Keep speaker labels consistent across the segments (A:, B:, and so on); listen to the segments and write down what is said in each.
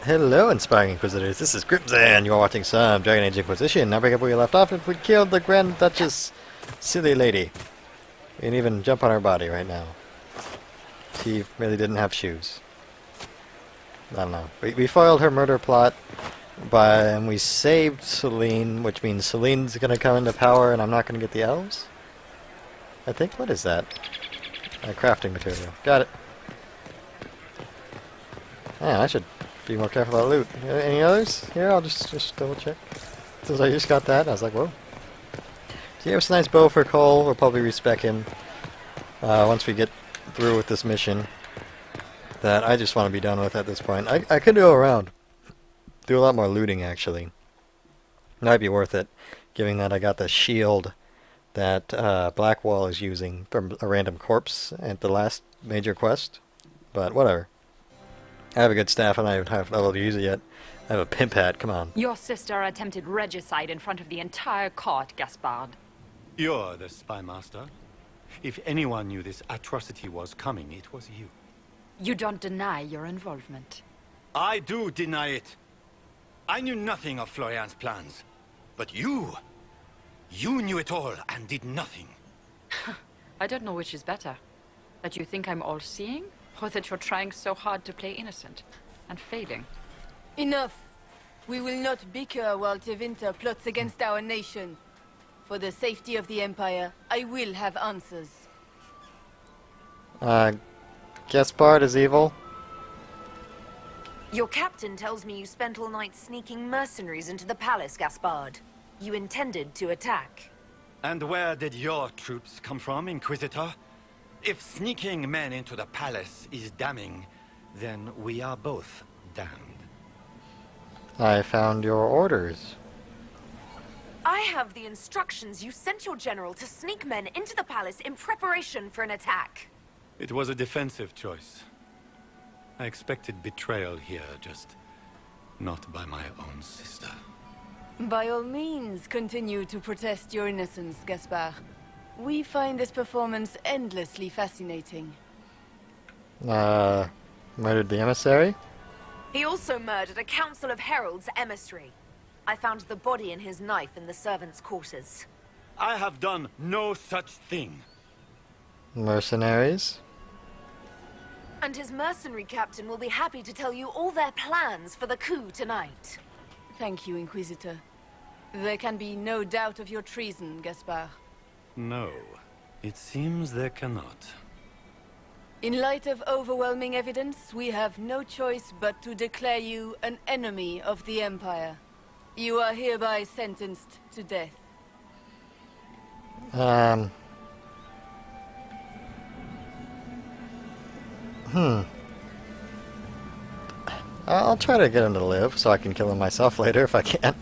A: Hello, Inspiring Inquisitors. This is Grimzan. You are watching some Dragon Age Inquisition. Now, pick up where you left off if we killed the Grand Duchess, silly lady. We can even jump on her body right now. She really didn't have shoes. I don't know. We foiled her murder plot, and we saved Celine, which means Celine's gonna come into power, and I'm not gonna get the elves. I think. What is that? A crafting material. Got it. Man, I should be more careful about loot. Any others? Here, I'll just double check. Since I just got that, I was like, whoa. So yeah, it's a nice bow for Cole. We'll probably respec him once we get through with this mission that I just want to be done with at this point. I could go around. Do a lot more looting, actually. Might be worth it, given that I got the shield that Blackwall is using from a random corpse at the last major quest. But whatever. I have a good staff and I haven't have level to use it yet. I have a pimp hat, come on.
B: Your sister attempted regicide in front of the entire court, Gaspard.
C: You're the spy master. If anyone knew this atrocity was coming, it was you.
B: You don't deny your involvement.
C: I do deny it. I knew nothing of Florian's plans. But you knew it all and did nothing.
B: I don't know which is better. That you think I'm all-seeing, or that you're trying so hard to play innocent and failing.
D: Enough. We will not bicker while Tevinter plots against our nation. For the safety of the Empire, I will have answers.
A: Gaspard is evil.
E: Your captain tells me you spent all night sneaking mercenaries into the palace, Gaspard. You intended to attack.
C: And where did your troops come from, Inquisitor? If sneaking men into the palace is damning, then we are both damned.
A: I found your orders.
E: I have the instructions. You sent your general to sneak men into the palace in preparation for an attack.
C: It was a defensive choice. I expected betrayal here, just not by my own sister.
D: By all means, continue to protest your innocence, Gaspard. We find this performance endlessly fascinating.
A: Murdered the emissary?
E: He also murdered a council of heralds emissary. I found the body and his knife in the servants' quarters.
C: I have done no such thing.
A: Mercenaries?
E: And his mercenary captain will be happy to tell you all their plans for the coup tonight.
D: Thank you, Inquisitor. There can be no doubt of your treason, Gaspard.
C: No, it seems there cannot.
D: In light of overwhelming evidence, we have no choice but to declare you an enemy of the Empire. You are hereby sentenced to death.
A: I'll try to get him to live, so I can kill him myself later if I can.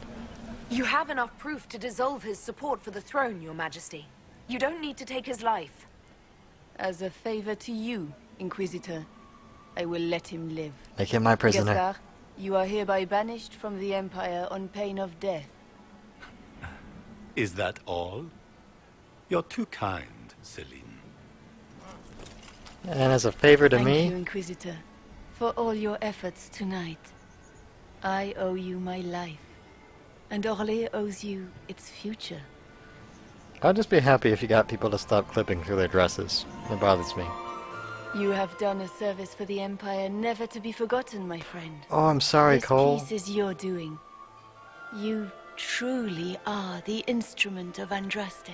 E: You have enough proof to dissolve his support for the throne, Your Majesty. You don't need to take his life.
D: As a favor to you, Inquisitor, I will let him live.
A: Make him my prisoner.
D: Gaspard, you are hereby banished from the Empire on pain of death.
C: Is that all? You're too kind, Celine.
A: And as a favor to
D: Thank
A: me...
D: you, Inquisitor, for all your efforts tonight. I owe you my life, and Orlais owes you its future.
A: I'd just be happy if you got people to stop clipping through their dresses. It bothers me.
D: You have done a service for the Empire never to be forgotten, my friend.
A: Oh, I'm sorry, Cole.
D: This peace is your doing. You truly are the instrument of Andraste.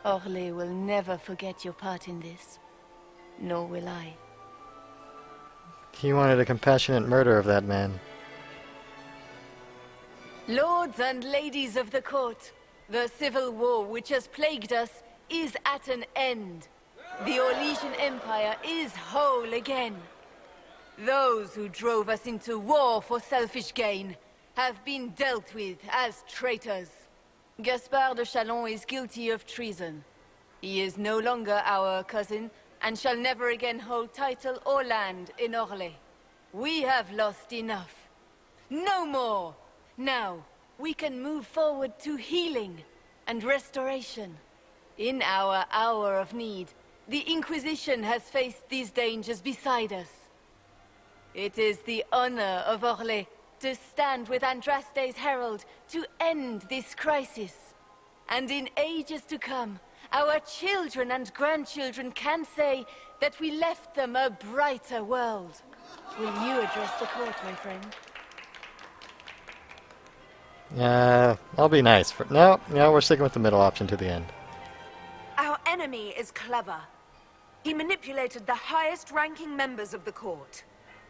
D: Orlais will never forget your part in this. Nor will I.
A: He wanted a compassionate murder of that man.
D: Lords and ladies of the court, the civil war which has plagued us is at an end. The Orlesian Empire is whole again. Those who drove us into war for selfish gain have been dealt with as traitors. Gaspard de Chalon is guilty of treason. He is no longer our cousin, and shall never again hold title or land in Orlais. We have lost enough. No more! Now, we can move forward to healing and restoration. In our hour of need, the Inquisition has faced these dangers beside us. It is the honor of Orlais to stand with Andraste's herald to end this crisis. And in ages to come, our children and grandchildren can say that we left them a brighter world. Will you address the court, my friend?
A: I'll be nice. No, we're sticking with the middle option to the end.
E: Our enemy is clever. He manipulated the highest-ranking members of the court.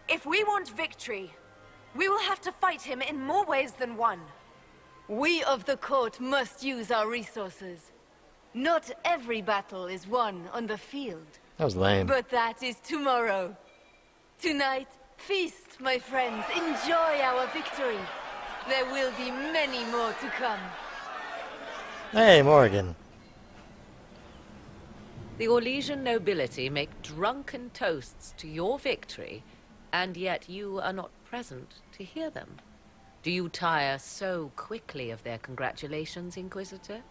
E: If we want victory, we will have to fight him in more ways than one.
D: We of the court must use our resources. Not every battle is won on the field.
A: That was lame.
D: But that is tomorrow. Tonight, feast, my friends. Enjoy our victory. There will be many more to come.
A: Hey, Morgan.
F: The Orlesian nobility make drunken toasts to your victory, and yet you are not present to hear them. Do you tire so quickly of their congratulations, Inquisitor?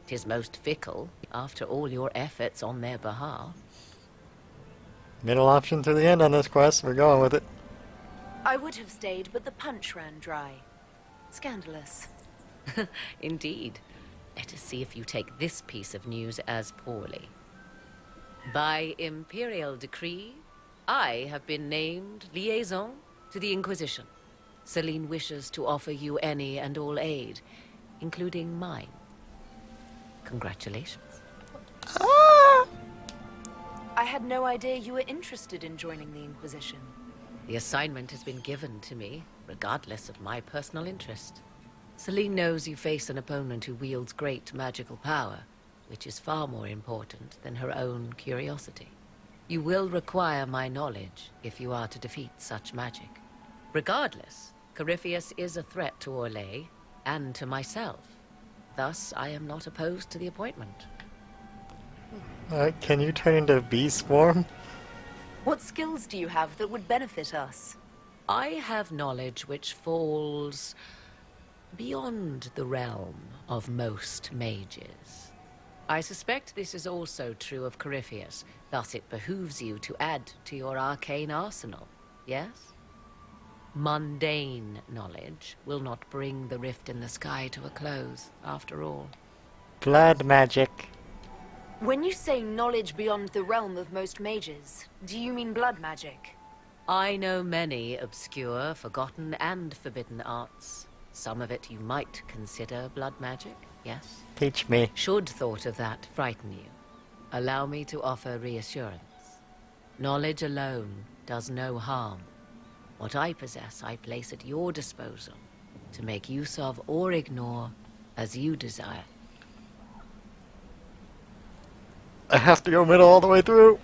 F: 'Tis most fickle, after all your efforts on their behalf.
A: Middle option to the end on this quest. We're going with it.
E: I would have stayed, but the punch ran dry. Scandalous.
F: Indeed. Let us see if you take this piece of news as poorly. By imperial decree, I have been named liaison to the Inquisition. Celine wishes to offer you any and all aid, including mine. Congratulations.
E: I had no idea you were interested in joining the Inquisition.
F: The assignment has been given to me, regardless of my personal interest. Celine knows you face an opponent who wields great magical power, which is far more important than her own curiosity. You will require my knowledge if you are to defeat such magic. Regardless, Corypheus is a threat to Orlais and to myself. Thus, I am not opposed to the appointment.
A: Can you turn into a bee swarm?
E: What skills do you have that would benefit us?
F: I have knowledge which falls beyond the realm of most mages. I suspect this is also true of Corypheus, thus it behooves you to add to your arcane arsenal, yes? Mundane knowledge will not bring the rift in the sky to a close, after all.
A: Blood magic.
E: When you say knowledge beyond the realm of most mages, do you mean blood magic?
F: I know many obscure, forgotten, and forbidden arts. Some of it you might consider blood magic, yes?
A: Teach me.
F: Should thought of that frighten you, allow me to offer reassurance. Knowledge alone does no harm. What I possess, I place at your disposal to make use of or ignore as you desire.
A: I have to go middle all the way through.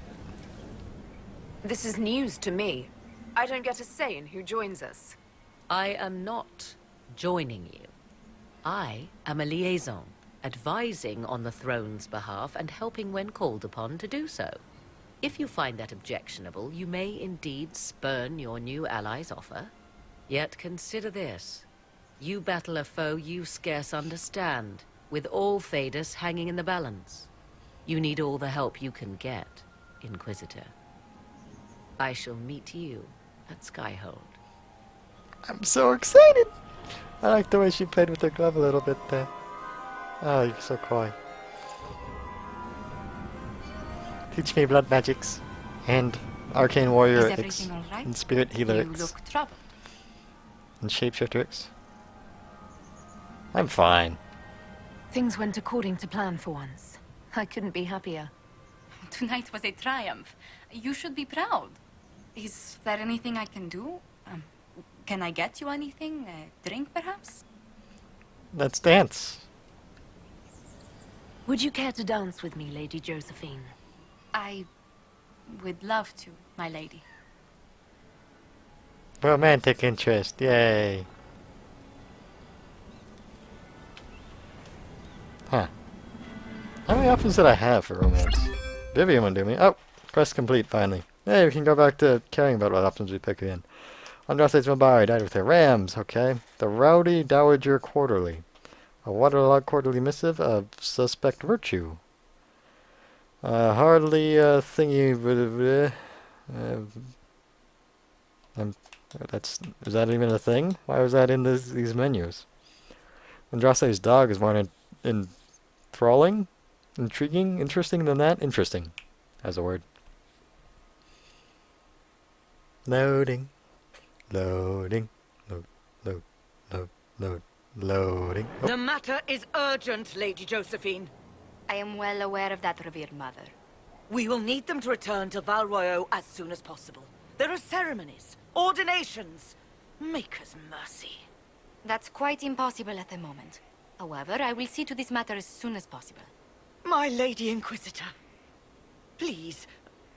E: This is news to me. I don't get a say in who joins us.
F: I am not joining you. I am a liaison, advising on the throne's behalf and helping when called upon to do so. If you find that objectionable, you may indeed spurn your new ally's offer. Yet consider this. You battle a foe you scarce understand, with all Thedas hanging in the balance. You need all the help you can get, Inquisitor. I shall meet you at Skyhold.
A: I'm so excited. I like the way she played with her glove a little bit there. Oh, you're so coy. Teach me blood magics and arcane warrior
B: Is everything all right?
A: and spirit healer
B: You look troubled.
A: and shapeshifter X. I'm fine.
D: Things went according to plan for once. I couldn't be happier.
G: Tonight was a triumph. You should be proud. Is there anything I can do? Can I get you anything? A drink, perhaps?
A: Let's dance.
D: Would you care to dance with me, Lady Josephine?
G: I would love to, my lady.
A: Romantic interest, yay. Huh. How many options did I have for romance? Vivian wouldn't do me. Oh, quest complete finally. Hey, we can go back to caring about what options we pick again. Andraste's Mabari died with her rams, okay. The Rowdy Dowager Quarterly. A waterlogged quarterly missive of suspect virtue. Hardly thingy. Is that even a thing? Why was that in these menus? Andraste's dog is more enthralling, intriguing, interesting than that. Interesting, as a word. Loading, loading, loading. Oh.
H: The matter is urgent, Lady Josephine.
G: I am well aware of that, revered mother.
H: We will need them to return to Val Royeaux as soon as possible. There are ceremonies, ordinations. Maker's mercy.
G: That's quite impossible at the moment. However, I will see to this matter as soon as possible.
H: My Lady Inquisitor. Please,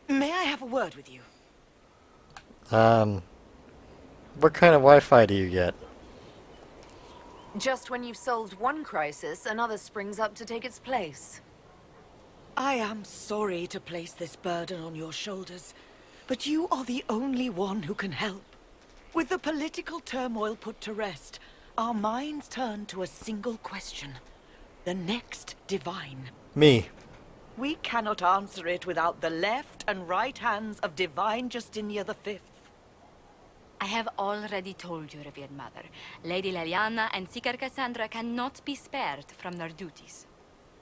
H: may I have a word with you?
A: What kind of Wi-Fi do you get?
E: Just when you've solved one crisis, another springs up to take its place.
H: I am sorry to place this burden on your shoulders, but you are the only one who can help. With the political turmoil put to rest, our minds turn to a single question. The next divine.
A: Me.
H: We cannot answer it without the left and right hands of Divine Justinia V.
G: I have already told you, revered mother. Lady Leliana and Seeker Cassandra cannot be spared from their duties.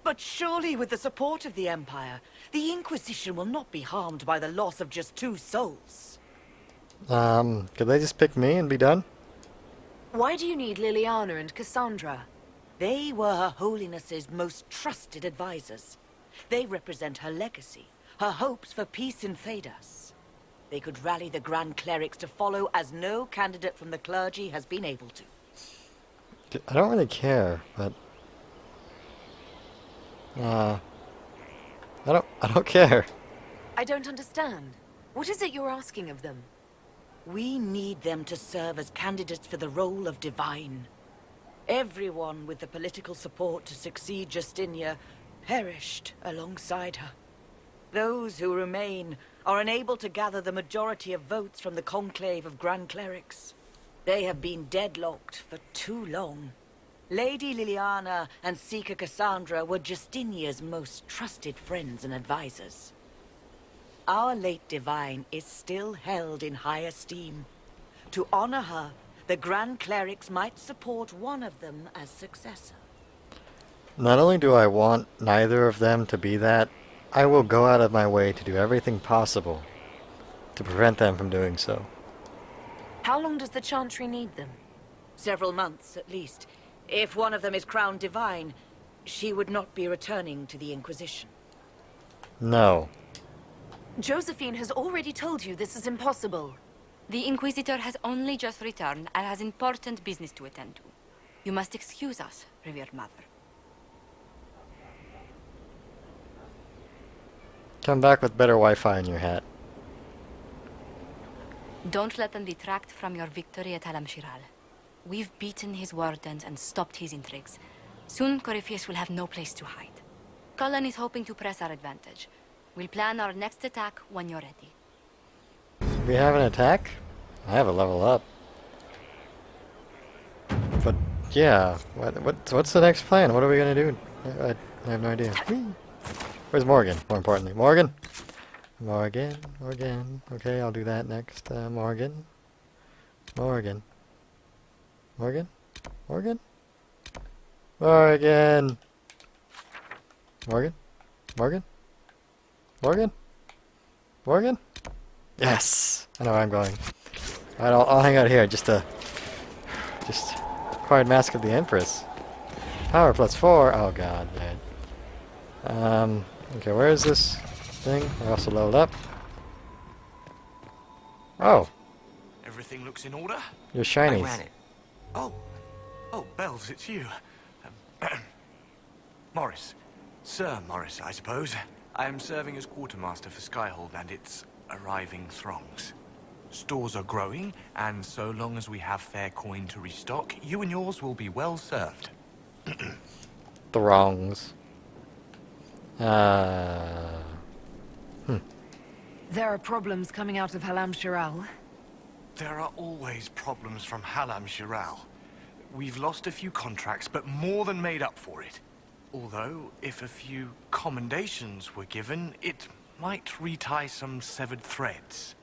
H: But surely with the support of the Empire, the Inquisition will not be harmed by the loss of just 2 souls.
A: Could they just pick me and be done?
E: Why do you need Liliana and Cassandra?
H: They were Her Holiness's most trusted advisors. They represent her legacy, her hopes for peace in Phaedas. They could rally the Grand Clerics to follow as no candidate from the clergy has been able to.
A: I don't really care, but I don't care.
E: I don't understand. What is it you're asking of them?
H: We need them to serve as candidates for the role of Divine. Everyone with the political support to succeed Justinia perished alongside her. Those who remain are unable to gather the majority of votes from the conclave of Grand Clerics. They have been deadlocked for too long. Lady Liliana and Seeker Cassandra were Justinia's most trusted friends and advisors. Our late Divine is still held in high esteem. To honor her, the Grand Clerics might support one of them as successor.
A: Not only do I want neither of them to be that, I will go out of my way to do everything possible to prevent them from doing so.
E: How long does the Chantry need them?
H: Several months, at least. If one of them is crowned Divine, she would not be returning to the Inquisition.
A: No.
E: Josephine has already told you this is impossible.
G: The Inquisitor has only just returned and has important business to attend to. You must excuse us, revered mother.
A: Come back with better Wi-Fi in your hat.
G: Don't let them detract from your victory at Alam Shiral. We've beaten his wardens and stopped his intrigues. Soon, Corypheus will have no place to hide. Cullen is hoping to press our advantage. We'll plan our next attack when you're ready.
A: We have an attack? I have a level up. But, yeah, what's the next plan? What are we gonna do? I have no idea. Where's Morgan, more importantly? Morgan? Morgan. Okay, I'll do that next. Morgan. Morgan. Morgan? Morgan? Morgan! Morgan? Morgan? Morgan? Morgan? Yes! I know where I'm going. Alright, I'll hang out here just acquired Mask of the Empress. Power +4. Oh god, man. Okay, where is this thing? I also leveled up. Oh,
I: Everything looks in order?
A: you're shinies.
I: I ran it. Oh, Bells, it's you. Morris. Sir Morris, I suppose. I am serving as quartermaster for Skyhold and its arriving throngs. Stores are growing, and so long as we have fair coin to restock, you and yours will be well served.
A: Throngs.
E: There are problems coming out of Halam Shiral.
I: There are always problems from Halam Shiral. We've lost a few contracts, but more than made up for it. Although, if a few commendations were given, it might retie some severed threads.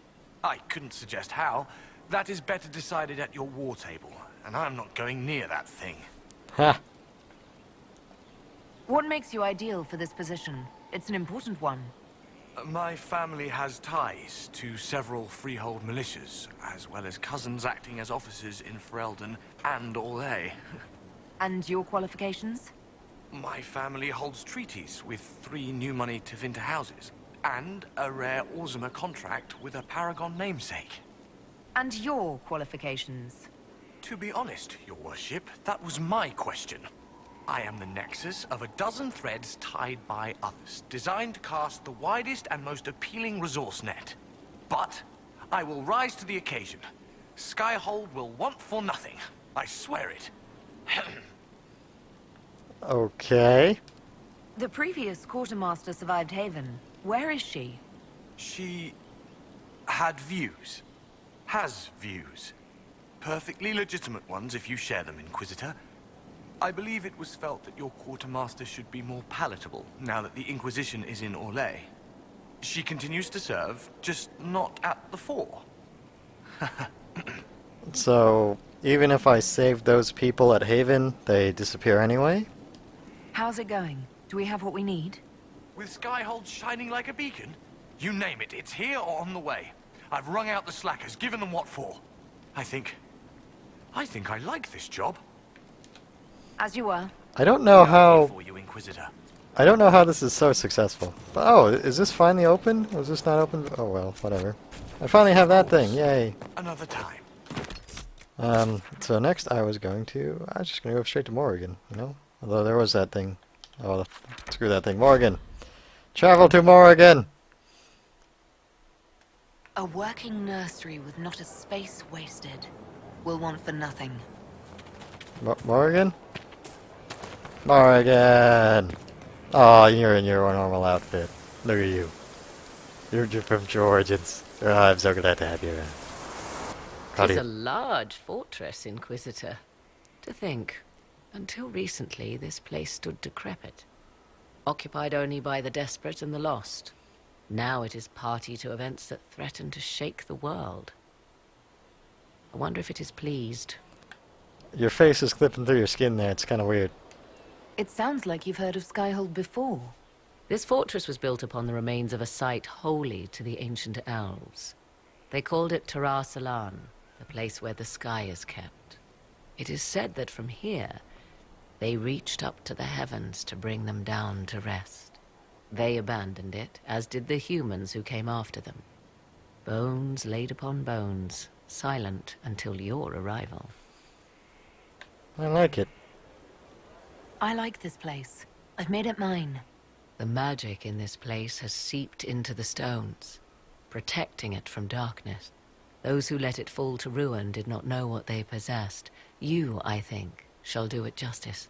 I: I couldn't suggest how. That is better decided at your war table, and I'm not going near that thing.
A: Ha!
E: What makes you ideal for this position? It's an important one.
I: My family has ties to several freehold militias, as well as cousins acting as officers in Ferelden and Orlais.
E: And your qualifications?
I: My family holds treaties with 3 new money Tevinter houses, and a rare Orzuma contract with a Paragon namesake.
E: And your qualifications?
I: To be honest, your worship, that was my question. I am the nexus of a dozen threads tied by others, designed to cast the widest and most appealing resource net. But I will rise to the occasion. Skyhold will want for nothing. I swear it.
A: Okay.
E: The previous quartermaster survived Haven. Where is she?
I: She had views. Has views. Perfectly legitimate ones if you share them, Inquisitor. I believe it was felt that your quartermaster should be more palatable now that the Inquisition is in Orlais. She continues to serve, just not at the fore.
A: So, even if I save those people at Haven, they disappear anyway?
E: How's it going? Do we have what we need?
I: With Skyhold shining like a beacon? You name it, it's here or on the way. I've wrung out the slackers, given them what for. I think I like this job.
E: As you were.
A: I don't know
I: We are here
A: how...
I: for you, Inquisitor.
A: I don't know how this is so successful. But, oh, is this finally open? Was this not open? Oh well, whatever. I finally have that thing, yay.
I: Another time.
A: So next I was just gonna go straight to Morrigan, you know? Although there was that thing. Oh, screw that thing. Morrigan! Travel to Morrigan!
E: A working nursery with not a space wasted. Will want for nothing.
A: Morrigan? Morrigan! Oh, you're in your normal outfit. Look at you. You're from Georgians. Oh, I'm so glad to have you around.
F: It's a large fortress, Inquisitor. To think, until recently this place stood decrepit, occupied only by the desperate and the lost. Now it is party to events that threaten to shake the world. I wonder if it is pleased.
A: Your face is clipping through your skin there. It's kind of weird.
E: It sounds like you've heard of Skyhold before.
F: This fortress was built upon the remains of a site holy to the ancient elves. They called it Tarar Salan, the place where the sky is kept. It is said that from here, they reached up to the heavens to bring them down to rest. They abandoned it, as did the humans who came after them. Bones laid upon bones, silent until your arrival.
A: I like it.
E: I like this place. I've made it mine.
F: The magic in this place has seeped into the stones, protecting it from darkness. Those who let it fall to ruin did not know what they possessed. You, I think, shall do it justice.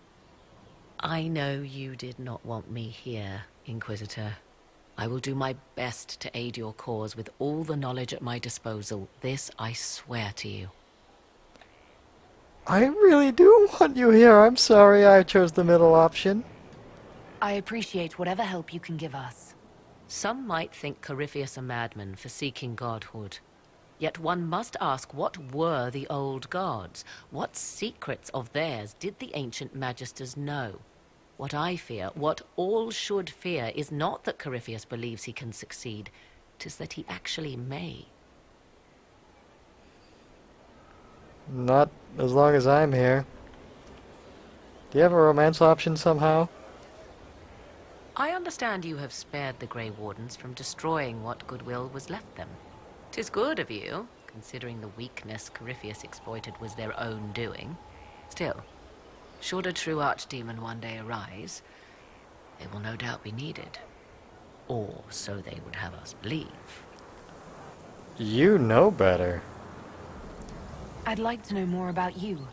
F: I know you did not want me here, Inquisitor. I will do my best to aid your cause with all the knowledge at my disposal. This I swear to you.
A: I really do want you here. I'm sorry I chose the middle option.
E: I appreciate whatever help you can give us.
F: Some might think Corypheus a madman for seeking godhood. Yet one must ask, what were the old gods? What secrets of theirs did the ancient magisters know? What I fear, what all should fear, is not that Corypheus believes he can succeed. 'Tis that he actually may.
A: Not as long as I'm here. Do you have a romance option somehow?
F: I understand you have spared the Grey Wardens from destroying what goodwill was left them. 'Tis good of you, considering the weakness Corypheus exploited was their own doing. Still, should a true archdemon one day arise, they will no doubt be needed. Or so they would have us believe.
A: You know better.
E: I'd like to know more about you.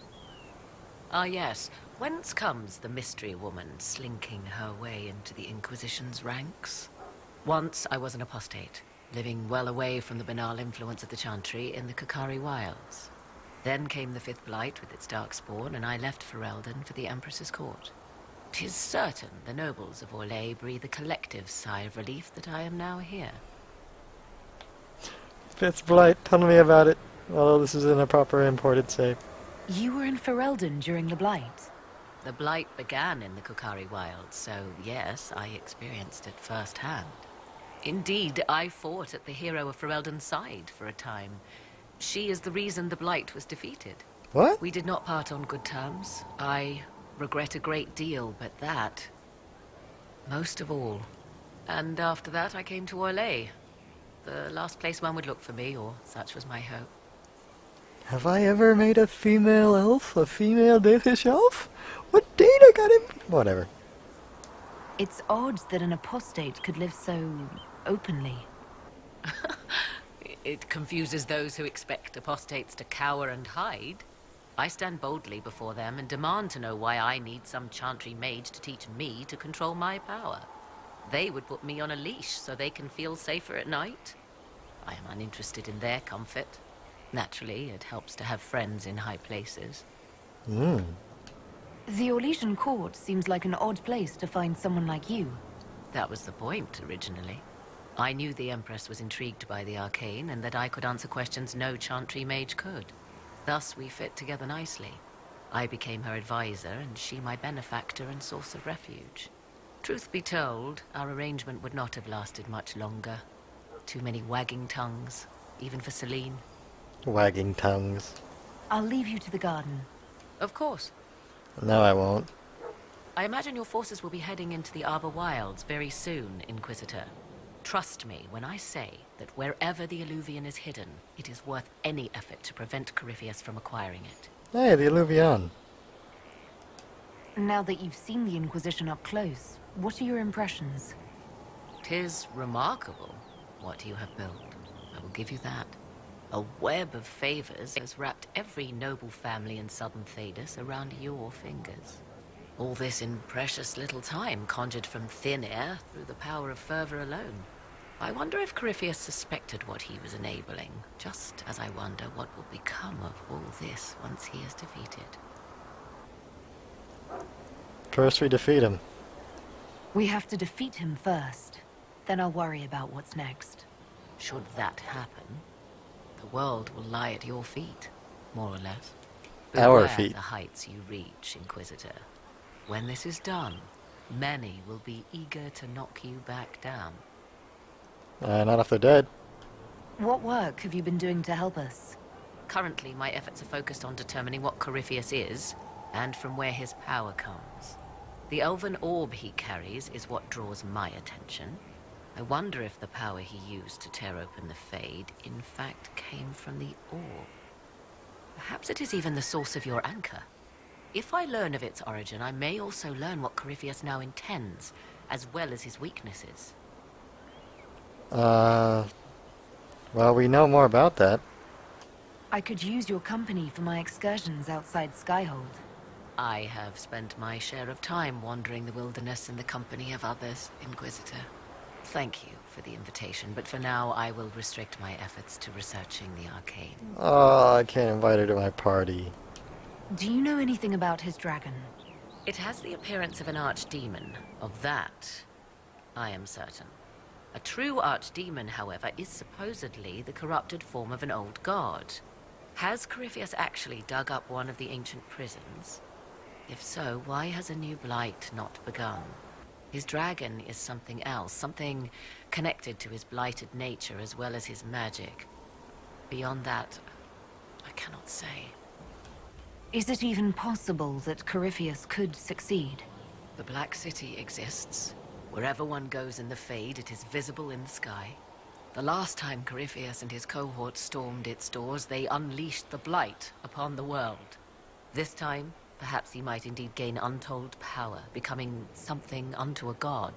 F: Ah yes, whence comes the mystery woman slinking her way into the Inquisition's ranks? Once I was an apostate, living well away from the banal influence of the Chantry in the Kakari Wilds. Then came the Fifth Blight with its darkspawn, and I left Ferelden for the Empress's court. 'Tis certain the nobles of Orlais breathe a collective sigh of relief that I am now here.
A: Fifth Blight, tell me about it. Although this is in a proper imported save.
D: You were in Ferelden during the Blight.
F: The Blight began in the Kukari Wilds, so yes, I experienced it firsthand. Indeed, I fought at the hero of Ferelden's side for a time. She is the reason the Blight was defeated.
A: What?
F: We did not part on good terms. I regret a great deal, but that... most of all. And after that, I came to Orlais. The last place one would look for me, or such was my hope.
A: Have I ever made a female elf? A female Danish elf? What data got him? Whatever.
D: It's odd that an apostate could live so openly.
F: It confuses those who expect apostates to cower and hide. I stand boldly before them and demand to know why I need some chantry mage to teach me to control my power. They would put me on a leash so they can feel safer at night. I am uninterested in their comfort. Naturally, it helps to have friends in high places.
A: Hmm.
D: The Orlesian court seems like an odd place to find someone like you.
F: That was the point, originally. I knew the Empress was intrigued by the arcane, and that I could answer questions no chantry mage could. Thus, we fit together nicely. I became her advisor, and she my benefactor and source of refuge. Truth be told, our arrangement would not have lasted much longer. Too many wagging tongues, even for Celine.
A: Wagging tongues.
D: I'll leave you to the garden.
F: Of course.
A: No, I won't.
F: I imagine your forces will be heading into the Arbor Wilds very soon, Inquisitor. Trust me when I say that wherever the Alluvian is hidden, it is worth any effort to prevent Corypheus from acquiring it.
A: Hey, the Alluvion.
D: Now that you've seen the Inquisition up close, what are your impressions?
F: 'Tis remarkable what you have built. I will give you that. A web of favors has wrapped every noble family in southern Thedas around your fingers. All this in precious little time, conjured from thin air through the power of fervor alone. I wonder if Corypheus suspected what he was enabling, just as I wonder what will become of all this once he is defeated.
A: First we defeat him.
D: We have to defeat him first. Then I'll worry about what's next.
F: Should that happen, the world will lie at your feet, more or less.
A: Our
F: Beware
A: feet.
F: the heights you reach, Inquisitor. When this is done, many will be eager to knock you back down.
A: Not if they're dead.
D: What work have you been doing to help us?
F: Currently, my efforts are focused on determining what Corypheus is, and from where his power comes. The elven orb he carries is what draws my attention. I wonder if the power he used to tear open the Fade, in fact, came from the orb. Perhaps it is even the source of your anchor. If I learn of its origin, I may also learn what Corypheus now intends, as well as his weaknesses.
A: Well, we know more about that.
D: I could use your company for my excursions outside Skyhold.
F: I have spent my share of time wandering the wilderness in the company of others, Inquisitor. Thank you for the invitation, but for now I will restrict my efforts to researching the arcane.
A: Oh, I can't invite her to my party.
D: Do you know anything about his dragon?
F: It has the appearance of an archdemon. Of that, I am certain. A true archdemon, however, is supposedly the corrupted form of an old god. Has Corypheus actually dug up one of the ancient prisons? If so, why has a new blight not begun? His dragon is something else, something connected to his blighted nature as well as his magic. Beyond that, I cannot say.
D: Is it even possible that Corypheus could succeed?
F: The Black City exists. Wherever one goes in the Fade, it is visible in the sky. The last time Corypheus and his cohort stormed its doors, they unleashed the Blight upon the world. This time, perhaps he might indeed gain untold power, becoming something unto a god.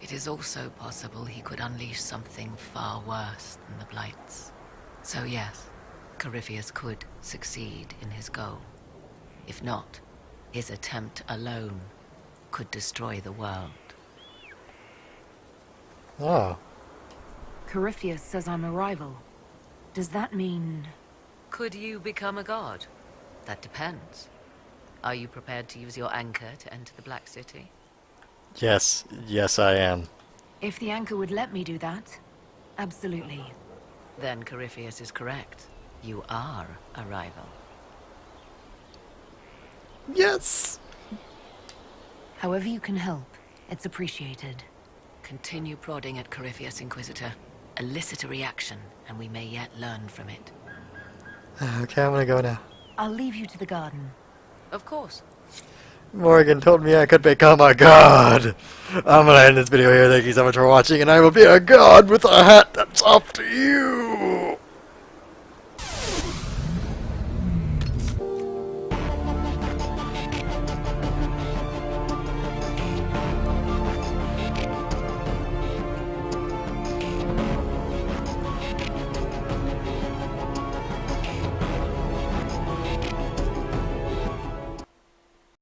F: It is also possible he could unleash something far worse than the Blights. So yes, Corypheus could succeed in his goal. If not, his attempt alone could destroy the world.
A: Oh.
D: Corypheus says I'm a rival. Does that mean...
F: Could you become a god? That depends. Are you prepared to use your anchor to enter the Black City?
A: Yes, yes I am.
D: If the anchor would let me do that? Absolutely.
F: Then Corypheus is correct. You are a rival.
A: Yes!
J: However you can help, it's appreciated.
F: Continue prodding at Corypheus, Inquisitor. Elicit a reaction, and we may yet learn from it.
A: Okay, I'm gonna go now.
J: I'll leave you to the garden.
F: Of course.
A: Morgan told me I could become a god. I'm gonna end this video here. Thank you so much for watching, and I will be a god with a hat that's off to you.